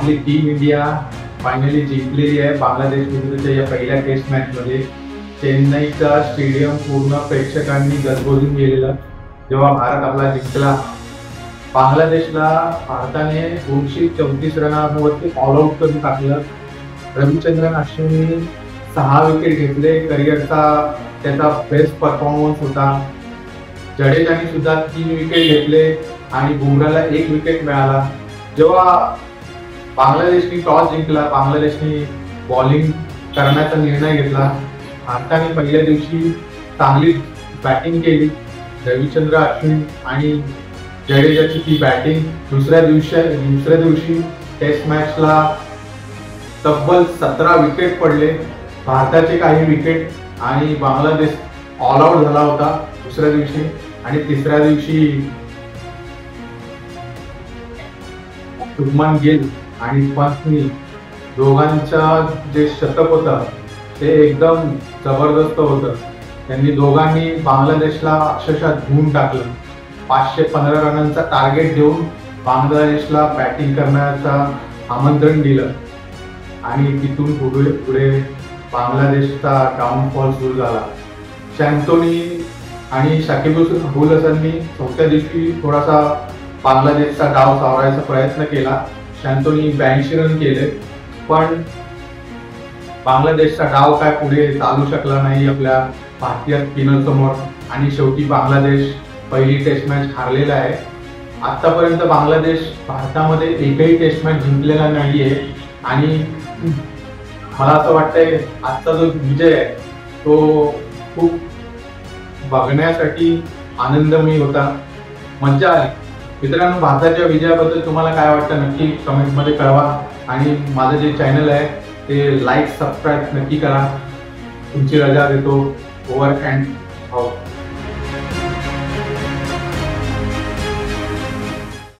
आपली team India finally जिंकलेली आहे बांगलादेश विरुद्धच्या या पहिल्या टेस्ट मॅचमध्ये। चेन्नईचा स्टेडियम पूर्ण प्रेक्षकांनी गजबजून गेलेलं जेव्हा भारत आपला जिंकला। बांगलादेशला भारताने 234 रनांवरती ऑल आउट करून टाकलं। रविचंद्रन अश्विनने 6 विकेट घेतले, करिअरचा त्याचा बेस्ट परफॉर्मन्स होता। जडेजाने सुद्धा 3 विकेट घेतले आणि बुमराला 1 विकेट मिळाला। जेव्हा बांगलादेशने टॉस जिंकला, बांगलादेशने बॉलिंग करण्याचा निर्णय घेतला। भारताने पहिल्या दिवशी चांगली बॅटिंग केली, रविचंद्र अश्विन आणि जडेजाची ती बॅटिंग। दुसऱ्या दिवशी टेस्ट मॅचला तब्बल 17 विकेट पडले, भारताचे काही विकेट आणि बांगलादेश ऑल आउट झाला होता दुसऱ्या दिवशी। आणि तिसऱ्या दिवशी शुभमन गिल आणि पंतनी दोघांचा जे शतक होतं ते एकदम जबरदस्त होतं। त्यांनी दोघांनी बांगलादेशला अक्षरशः धुवून टाकलं। 515 रनांचा टार्गेट देऊन बांगलादेशला बॅटिंग करण्याचा आमंत्रण दिलं आणि तिथून पुढे बांगलादेशचा डाऊनफॉल सुरू झाला। शॅन्तोनी आणि शाकिब-उल हसननी चौथ्या दिवशी थोडासा बांगलादेशचा डाव सावरायचा प्रयत्न केला। शॅन्तोनी 82 रन केले, पण बांगलादेशचा डाव काय पुढे चालू शकला नाही आपल्या भारतीय स्पिनर समोर आणि शेवटी बांगलादेश पहिली टेस्ट मॅच हारलेला आहे। आतापर्यंत बांगलादेश भारतामध्ये एकही टेस्ट मॅच जिंकलेला नाहीये आणि मला असं वाटतंय आजचा जो विजय आहे तो खूप बघण्यासाठी आनंदमयी होता, मज्जा आली। मित्रांनो, भारताच्या विजयाबद्दल तुम्हाला काय वाटतं नक्की कमेंटमध्ये कळवा आणि माझं जे चॅनल आहे ते लाईक सबस्क्राईब नक्की करा। तुमची रजा देतो। Over and out.